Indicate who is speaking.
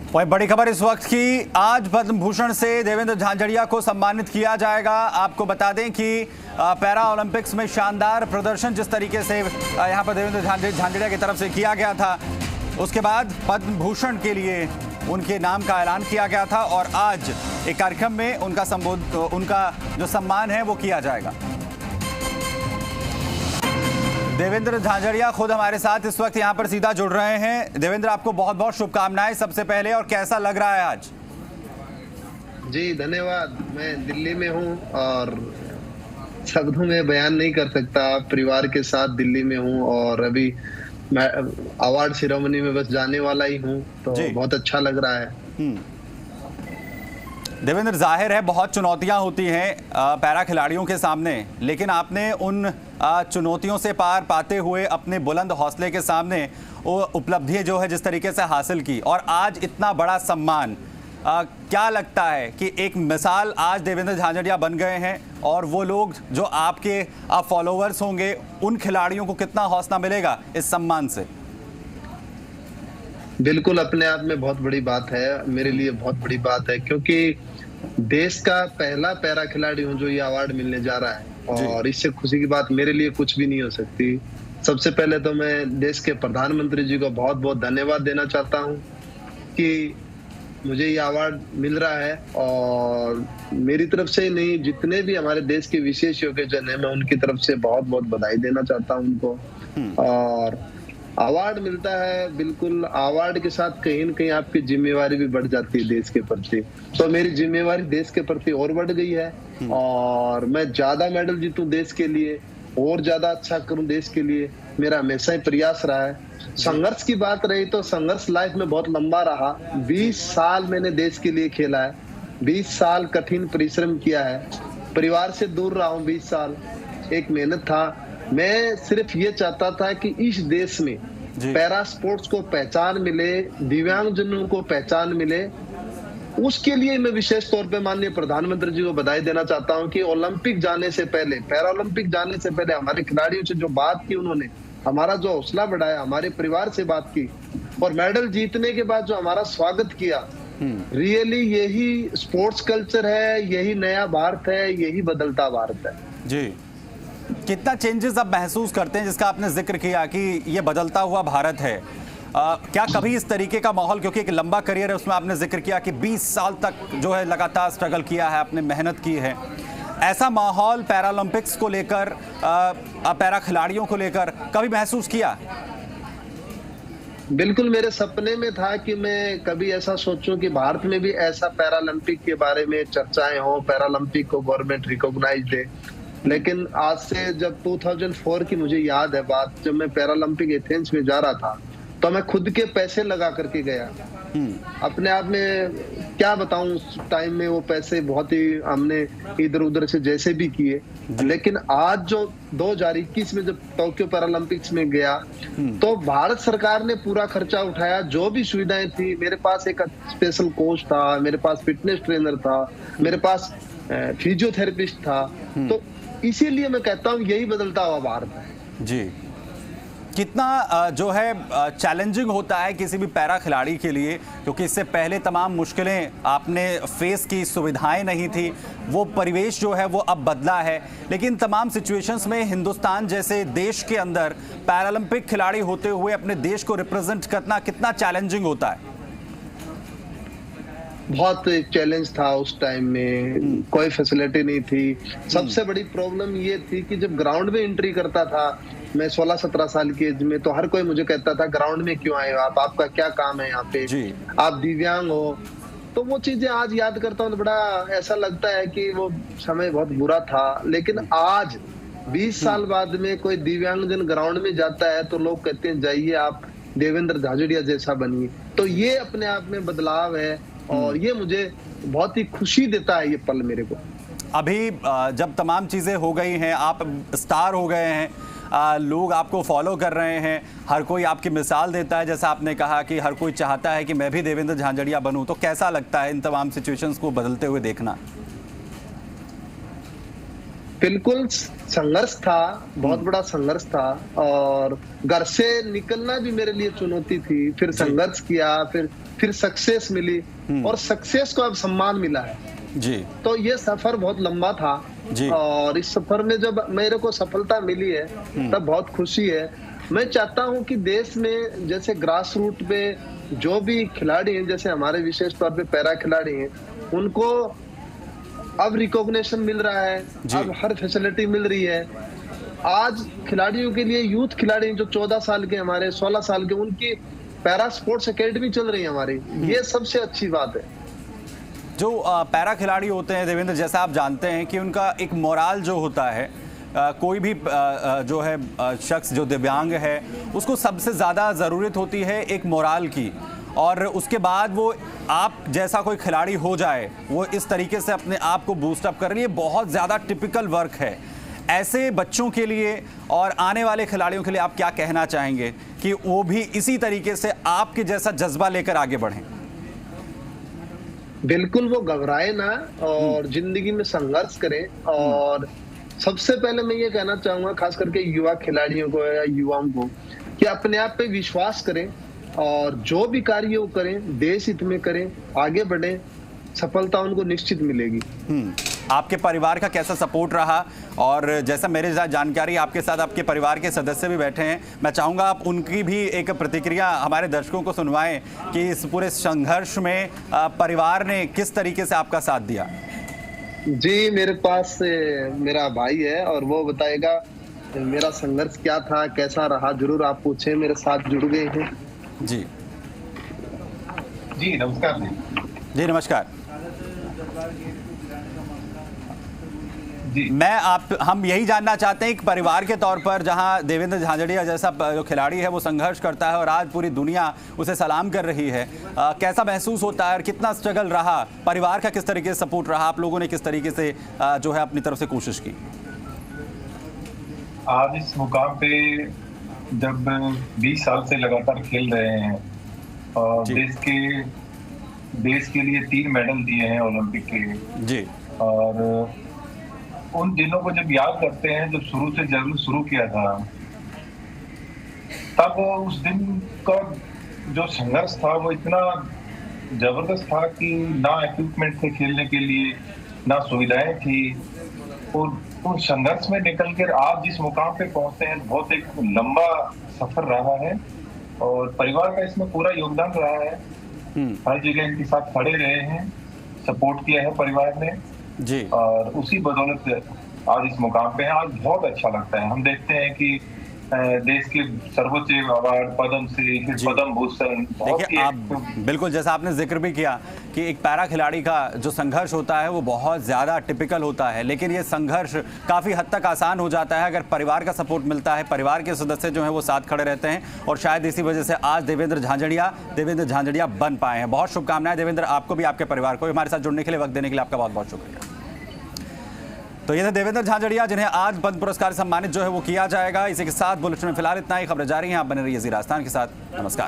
Speaker 1: वही बड़ी खबर इस वक्त की, आज पद्म भूषण से देवेंद्र झांझड़िया को सम्मानित किया जाएगा। आपको बता दें कि पैरा ओलंपिक्स में शानदार प्रदर्शन जिस तरीके से यहां पर देवेंद्र झांझड़िया की तरफ से किया गया था, उसके बाद पद्म भूषण के लिए उनके नाम का ऐलान किया गया था और आज एक कार्यक्रम में उनका जो सम्मान है वो किया जाएगा। देवेंद्र झांझड़िया खुद हमारे साथ इस वक्त यहाँ पर सीधा जुड़ रहे हैं। देवेंद्र, आपको बहुत बहुत शुभकामनाएं सबसे पहले, और कैसा लग रहा है आज?
Speaker 2: जी धन्यवाद। मैं दिल्ली में हूँ और शब्दों में बयान नहीं कर सकता। परिवार के साथ दिल्ली में हूँ और अभी मैं अवार्ड सेरेमनी में बस जाने वाला ही हूँ, तो बहुत अच्छा लग रहा है।
Speaker 1: देवेंद्र, जाहिर है बहुत चुनौतियां होती हैं पैरा खिलाड़ियों के सामने, लेकिन आपने उन चुनौतियों से पार पाते हुए अपने बुलंद हौसले के सामने वो उपलब्धि जो है जिस तरीके से हासिल की, और आज इतना बड़ा सम्मान, क्या लगता है कि एक मिसाल आज देवेंद्र झांझड़िया बन गए हैं, और वो लोग जो आपके फॉलोअर्स होंगे उन खिलाड़ियों को कितना हौसला मिलेगा इस सम्मान से?
Speaker 2: बिल्कुल, अपने आप में बहुत बड़ी बात है, मेरे लिए बहुत बड़ी बात है, क्योंकि देश का पहला पैरा खिलाड़ी हूं जो ये अवार्ड मिलने जा रहा है, और इससे खुशी की बात मेरे लिए कुछ भी नहीं हो सकती। सबसे पहले तो मैं देश के प्रधानमंत्री जी को बहुत बहुत धन्यवाद देना चाहता हूं कि मुझे ये अवार्ड मिल रहा है, और मेरी तरफ से ही नहीं, जितने भी हमारे देश के विशेष योग्यजन है, मैं उनकी तरफ से बहुत बहुत बधाई देना चाहता हूं उनको। और अवार्ड मिलता है, बिल्कुल अवार्ड के साथ कहीं न कहीं आपकी जिम्मेवारी भी बढ़ जाती है देश के प्रति। तो मेरी जिम्मेवारी देश के प्रति और बढ़ गई है, और मैं ज्यादा मेडल जीतूं देश के लिए, और ज्यादा अच्छा करूं देश के लिए, मेरा हमेशा ही प्रयास रहा है। संघर्ष की बात रही तो संघर्ष लाइफ में बहुत लंबा रहा। 20 साल मैंने देश के लिए खेला है, 20 साल कठिन परिश्रम किया है, परिवार से दूर रहा हूँ 20 साल, एक मेहनत था। मैं सिर्फ ये चाहता था कि इस देश में पैरा स्पोर्ट्स को पहचान मिले, दिव्यांगजनों को पहचान मिले। उसके लिए मैं विशेष तौर पे माननीय प्रधानमंत्री जी को बधाई देना चाहता हूं कि ओलंपिक जाने से पहले, पैरा ओलंपिक जाने से पहले हमारे खिलाड़ियों से जो बात की उन्होंने, हमारा जो हौसला बढ़ाया, हमारे परिवार से बात की, और मेडल जीतने के बाद जो हमारा स्वागत किया, रियली यही स्पोर्ट्स कल्चर है, यही नया भारत है, यही बदलता भारत है।
Speaker 1: जी, कितना चेंजेस आप महसूस करते हैं, जिसका आपने जिक्र किया कि ये बदलता हुआ भारत है? क्या कभी इस तरीके का माहौल, क्योंकि एक लंबा करियर है, उसमें आपने जिक्र किया कि 20 साल तक जो है लगातार स्ट्रगल किया है, आपने मेहनत की है, ऐसा माहौल पैरालंपिक्स को लेकर, पैरा खिलाड़ियों को लेकर कभी महसूस किया?
Speaker 2: बिल्कुल, मेरे सपने में था कि मैं कभी ऐसा सोचूं कि भारत में भी ऐसा पैरालंपिक के बारे में चर्चाएं हो, पैरालंपिक को गवर्नमेंट रिकॉग्नाइज दे। लेकिन आज से जब 2004 की मुझे याद है बात, जब मैं पैरालंपिक एथेंस में जा रहा था, तो मैं खुद के पैसे लगा करके गया। अपने आप में क्या बताऊं, उस टाइम में वो पैसे बहुत ही हमने इधर उधर से जैसे भी किए। लेकिन आज जो 2021 में जब टोक्यो पैरालंपिक्स में गया, तो भारत सरकार ने पूरा खर्चा उठाया, जो भी सुविधाएं थी, मेरे पास एक स्पेशल कोच था, मेरे पास फिटनेस ट्रेनर था, मेरे पास फिजियोथेरेपिस्ट था। तो इसीलिए मैं कहता हूँ यही बदलता हुआ भारत है।
Speaker 1: जी, कितना जो है चैलेंजिंग होता है किसी भी पैरा खिलाड़ी के लिए, क्योंकि इससे पहले तमाम मुश्किलें आपने फेस की, सुविधाएं नहीं थी, वो परिवेश जो है वो अब बदला है, लेकिन तमाम सिचुएशंस में हिंदुस्तान जैसे देश के अंदर पैरालंपिक खिलाड़ी होते हुए अपने देश को रिप्रेजेंट करना कितना चैलेंजिंग होता है?
Speaker 2: बहुत चैलेंज था उस टाइम में, कोई फैसिलिटी नहीं थी। सबसे बड़ी प्रॉब्लम ये थी कि जब ग्राउंड में एंट्री करता था, मैं 16-17 साल की एज में, तो हर कोई मुझे कहता था ग्राउंड में क्यों आए हो आप, आपका क्या काम है यहाँ पे, आप दिव्यांग हो। तो वो चीजें आज याद करता हूँ तो बड़ा ऐसा लगता है कि वो समय बहुत बुरा था। लेकिन आज 20 साल बाद में कोई दिव्यांगजन ग्राउंड में जाता है तो लोग कहते हैं जाइए आप देवेंद्र झांझड़िया जैसा बनिए। तो ये अपने आप में बदलाव है, और ये मुझे बहुत ही खुशी देता है ये पल मेरे को।
Speaker 1: अभी जब तमाम चीज़ें हो गई हैं, आप स्टार हो गए हैं, लोग आपको फॉलो कर रहे हैं, हर कोई आपकी मिसाल देता है, जैसा आपने कहा कि हर कोई चाहता है कि मैं भी देवेंद्र झांझड़िया बनूं, तो कैसा लगता है इन तमाम सिचुएशंस को बदलते हुए देखना?
Speaker 2: बिल्कुल संघर्ष था, बहुत बड़ा संघर्ष था, और घर से निकलना भी मेरे लिए चुनौती थी। फिर संघर्ष किया, फिर सक्सेस मिली, और सक्सेस को अब सम्मान मिला है
Speaker 1: जी।
Speaker 2: तो ये सफर बहुत लंबा था
Speaker 1: जी।
Speaker 2: और इस सफर में जब मेरे को सफलता मिली है तब बहुत खुशी है। मैं चाहता हूं कि देश में जैसे ग्रास रूट पे जो भी खिलाड़ी हैं, जैसे हमारे विशेष तौर पे पैरा खिलाड़ी हैं, उनको अब रिकॉग्निशन मिल रहा है, अब हर फैसिलिटी मिल रही है। आज खिलाड़ियों के लिए, यूथ खिलाड़ी जो 14 साल के, हमारे 16 साल के, उनकी पैरा स्पोर्ट्स एकेडमी चल रही है हमारी, ये सबसे अच्छी बात है।
Speaker 1: जो पैरा खिलाड़ी होते हैं देवेंद्र, जैसा आप जानते हैं कि उनका एक मोराल जो होता है, कोई भी जो है शख्स जो दिव्यांग है उसको सबसे ज़्यादा ज़रूरत होती है एक मोराल की, और उसके बाद वो आप जैसा कोई खिलाड़ी हो जाए वो इस तरीके से अपने आप को बूस्टअप कर रही है, बहुत ज़्यादा टिपिकल वर्क है। ऐसे बच्चों के लिए और आने वाले खिलाड़ियों के लिए आप क्या कहना चाहेंगे कि वो भी इसी तरीके से आपके जैसा जज्बा लेकर आगे बढ़ें?
Speaker 2: बिल्कुल, वो घबराए ना और जिंदगी में संघर्ष करें। और सबसे पहले मैं ये कहना चाहूंगा, खास करके युवा खिलाड़ियों को या युवाओं को, कि अपने आप पे विश्वास करें और जो भी कार्य वो करें देश हित में करें, आगे बढ़ें, सफलता उनको निश्चित मिलेगी।
Speaker 1: आपके परिवार का कैसा सपोर्ट रहा? और जैसा मेरे साथ जानकारी, आपके साथ आपके परिवार के सदस्य भी बैठे हैं, मैं चाहूँगा आप उनकी भी एक प्रतिक्रिया हमारे दर्शकों को सुनवाएं कि इस पूरे संघर्ष में परिवार ने किस तरीके से आपका साथ दिया।
Speaker 2: जी, मेरे पास मेरा भाई है और वो बताएगा मेरा संघर्ष क्या था, कैसा रहा। जरूर आप पूछें, मेरे साथ जुड़ गए हैं।
Speaker 1: जी
Speaker 3: जी, नमस्कार
Speaker 1: जी। नमस्कार
Speaker 3: जी।
Speaker 1: हम यही जानना चाहते हैं कि परिवार के तौर पर, जहां देवेंद्र झांझड़िया जैसा जो खिलाड़ी है वो संघर्ष करता है और आज पूरी दुनिया उसे सलाम कर रही है, कैसा महसूस होता है और कितना स्ट्रगल रहा? परिवार का किस तरीके से सपोर्ट रहा? आप लोगों ने किस तरीके से जो है अपनी तरफ से कोशिश की?
Speaker 3: आज इस मुकाम पे जब 20 साल से लगातार खेल रहे हैं और देश के लिए 3 मेडल दिए हैं ओलंपिक के
Speaker 1: जी,
Speaker 3: और उन दिनों को जब याद करते हैं, जब जरूर शुरू किया था, तब उस दिन का जो संघर्ष था वो इतना जबरदस्त था कि ना इक्विपमेंट थे खेलने के लिए, ना सुविधाएं थी, और उस संघर्ष में निकल कर आज जिस मुकाम पे पहुंचते हैं, बहुत एक लंबा सफर रहा है और परिवार का इसमें पूरा योगदान रहा है। हर जगह इनके साथ खड़े रहे हैं, सपोर्ट किया है परिवार ने
Speaker 1: जी, और
Speaker 3: उसी बदौलत आज इस मुकाम पे है। आज बहुत अच्छा लगता है। हम देखते हैं कि देश के सर्वोच्च अवार्ड पद्मश्री, फिर पद्म भूषण।
Speaker 1: देखिए, आप बिल्कुल जैसा आपने जिक्र भी किया कि एक पैरा खिलाड़ी का जो संघर्ष होता है वो बहुत ज़्यादा टिपिकल होता है, लेकिन ये संघर्ष काफ़ी हद तक आसान हो जाता है अगर परिवार का सपोर्ट मिलता है, परिवार के सदस्य जो हैं वो साथ खड़े रहते हैं, और शायद इसी वजह से आज देवेंद्र झांझड़िया बन पाए हैं। बहुत शुभकामनाएं देवेंद्र, आपको भी, आपके परिवार को। हमारे साथ जुड़ने के लिए, वक्त देने के लिए आपका बहुत बहुत शुक्रिया। तो ये थे देवेंद्र झांझड़िया, जिन्हें आज पद्म पुरस्कार सम्मानित जो है वो किया जाएगा। इसी के साथ बुलेटिन में फिलहाल इतना ही। खबरें जारी हैं, आप बने रहिए ज़ी राजस्थान के साथ। नमस्कार।